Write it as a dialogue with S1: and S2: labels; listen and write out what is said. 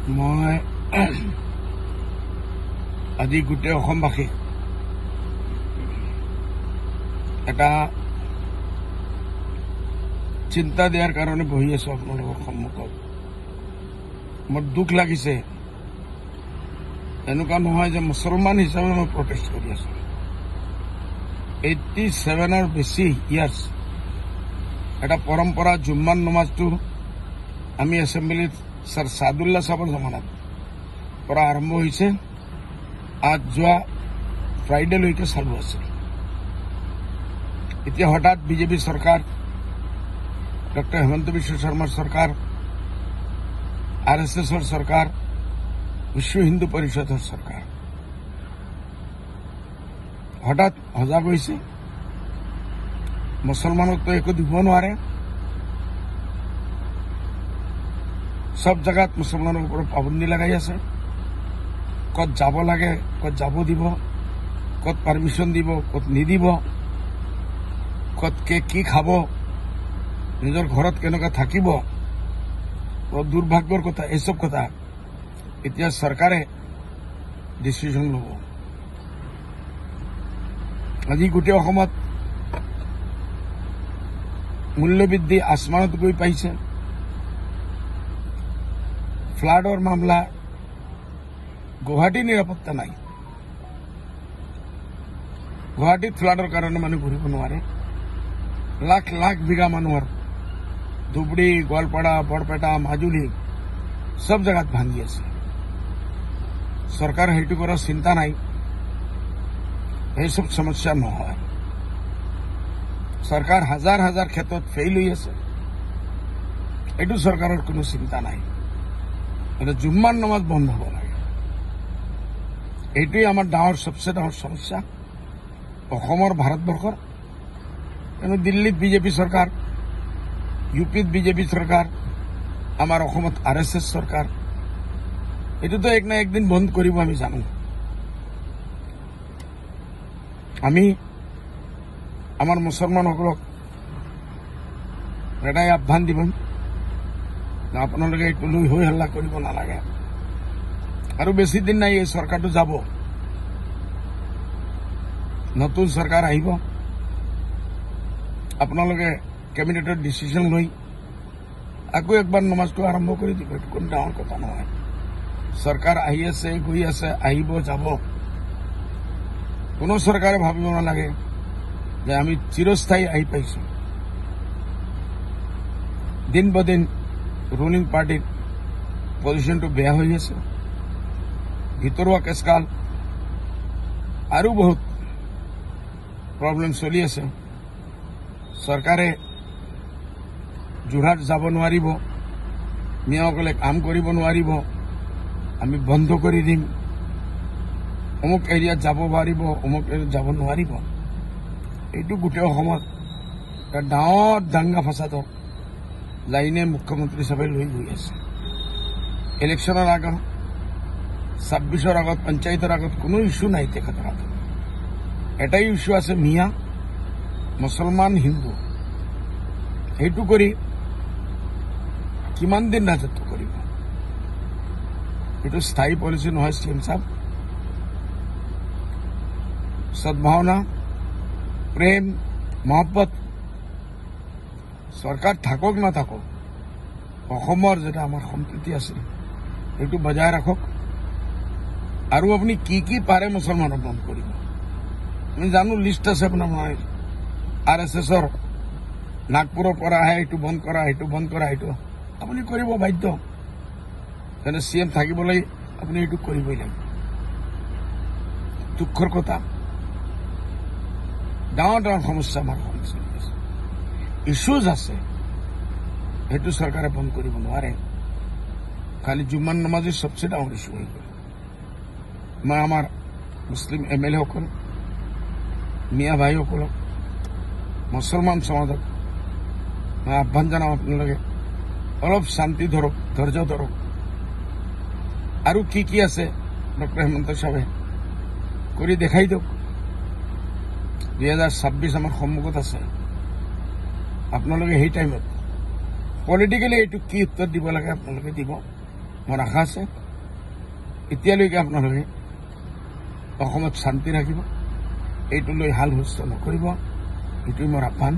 S1: মই আজি গোটেই অসমবাসীক এটা চিন্তা দিয়াৰ কাৰণে বহি আছো আপোনালোকৰ সন্মুখত। মোৰ দুখ লাগিছে, এনেকুৱা নহয় যে মুছলমান হিচাপে মই প্ৰটেষ্ট কৰি আছো। 87 বেছি ইয়াৰ্ছ এটা পৰম্পৰা জুম্মান নমাজটো আমি এছেম্বলিত ছাৰ ছাদুল্লাহ সাহেবৰ জমানাত পৰা আৰম্ভ হৈছে। আজ যোৱা ফ্ৰাইডেলৈকে চালু আছিল। এতিয়া হঠাৎ বিজেপি চৰকাৰ, ডক্টৰ হেমন্ত বিশ্ব শৰ্মাৰ চৰকাৰ, RSSৰ চৰকাৰ, বিশ্ব হিন্দু পৰিষদৰ চৰকাৰ হঠাৎ সজাগ হৈছে। মুছলমানকতো একো দিব নোৱাৰে। সব জায়গাত মুছলমানৰ ওপৰত পাবন্দী লগাই আছে। কত যাব লাগে, কত যাব দিব, কত পারমিশন দিব, কত নিদিব, কত কি খাব, নিজৰ ঘৰত কেনেকৈ থাকিব, দুৰ্ভাগ্যৰ কথা। এইসব কথা এতিয়া চৰকাৰে ডিচিশন ল'ব। আজি গোটেই অসমত মূল্যবৃদ্ধি আসমানত গৈ পাইছে। ফ্লাডৰ মামলা, গুৱাহাটী নিৰাপত্তা নাই। গুৱাহাটীত ফ্লাডৰ কাৰণে মানুহ ঘূৰিব নোৱাৰে। লাখ লাখ বিঘা মানুহৰ ধুবুৰী, গোৱালপাৰা, বৰপেটা, মাজুলী সব জায়গাত ভাঙি আছে। চৰকাৰ সেইটো কৰাৰ চিন্তা নাই। এইসব সমস্যা নহয়। চৰকাৰ হাজাৰ হাজাৰ ক্ষেত্ৰত ফেইল হৈ আছে। এইটো চৰকাৰৰ কোনো চিন্তা নাই। এটা জুম্মান নমাজ বন্ধ হ'ব লাগে। এইটোৱে আমাৰ সবচে ডাঙৰ সমস্যা অসমৰ, ভাৰতবৰ্ষৰ। কিন্তু দিল্লীত বিজেপি চৰকাৰ, ইউপিত বিজেপি চৰকাৰ, আমাৰ অসমত RSS চৰকাৰ। এইটোতো এক না একদিন বন্ধ কৰিব, আমি জানো। আমি আমাৰ মুছলমানসকলক এটাই আহ্বান দিব, আপোনালোকে এইটো লৈ হৈ হাল্লা কৰিব নালাগে। আৰু বেছি দিন নাই, এই চৰকাৰটো যাব, নতুন চৰকাৰ আহিব। আপোনালোকে কেবিনেটৰ ডিচিশন লৈ আকৌ একবাৰ নমাজটো আৰম্ভ কৰি দিব। এইটো কোনো ডাঙৰ কথা নহয়। চৰকাৰ আহি আছে, গৈ আছে, আহিব, যাব। কোনো চৰকাৰে ভাবিব নালাগে যে আমি চিৰস্থায়ী আহি পাইছো। দিন বদিন ৰুলিং পাৰ্টিৰ পজিশ্যনটো বেয়া হৈ আছে। ভিতৰুৱা কেছকাল আৰু বহুত প্ৰব্লেম চলি আছে। চৰকাৰে যোৰহাট যাব নোৱাৰিব, মিয়াসকলে কাম কৰিব নোৱাৰিব, আমি বন্ধ কৰি দিম। অমুক এৰিয়াত যাব পাৰিব, অমুক এৰিয়াত যাব নোৱাৰিব। এইটো গোটেই অসমত এটা ডাঙৰ দাঙ্গা ফাসাদৰ লাইনে মুখ্যমন্ত্ৰী হিচাপে লৈ গৈ আছে। ইলেকশ্যনৰ আগত, 26ৰ আগত, পঞ্চায়তৰ আগত কোনো ইস্যু নাই তেখেতৰ আগত। এটাই ইস্যু আছে, মিয়া, মুছলমান, হিন্দু। সেইটো কৰি কিমান দিন ৰাজত্ব কৰিব? এইটো স্থায়ী পলিচি নহয়। চিএম সাহেব, সদ্ভাৱনা, প্ৰেম, মহব্বত চৰকাৰ থাকক নাথাকক, অসমৰ যেটা আমাৰ সম্প্ৰীতি আছিল সেইটো বজাই ৰাখক। আৰু আপুনি কি পাৰে মুছলমানক বন্ধ কৰিব। আমি জানো, লিষ্ট আছে আপোনাৰ RSSৰ। নাগপুৰৰ পৰা আহে, এইটো বন্ধ কৰা, সেইটো বন্ধ কৰা, সেইটো আপুনি কৰিব বাধ্য। যেনে CM থাকিবলৈ আপুনি এইটো কৰিবই লাগিব। দুখৰ কথা, ডাঙৰ ডাঙৰ সমস্যা আমাৰ সমস্যা আছে, ইস্যুজ আছে। সেইটো চৰকাৰে বন্ধ কৰিব নোৱাৰে। খালি জুম্মান নমাজেই সবচে ডাঙৰ ইস্যু হৈ গ'ল। মই আমাৰ মুছলিম MLA সকল, মিয়া ভাইসকলক, মুছলমান সমাজক মই আহ্বান জনাম, আপোনালোকে অলপ শান্তি ধৰক, ধৈৰ্য ধৰক। আৰু কি আছে ডক্টৰ হেমন্ত সাহেবে কৰি দেখাই দিয়ক। 2026 আমাৰ সন্মুখত আছে। আপোনালোকে সেই টাইমত পলিটিক্যালি এইটো কি উত্তৰ দিব লাগে আপোনালোকে দিব। মোৰ আশা আছে এতিয়ালৈকে আপোনালোকে অসমত শান্তি ৰাখিব, এইটো লৈ হাল হুষ্ট নকৰিব, এইটোৱে মোৰ আহ্বান।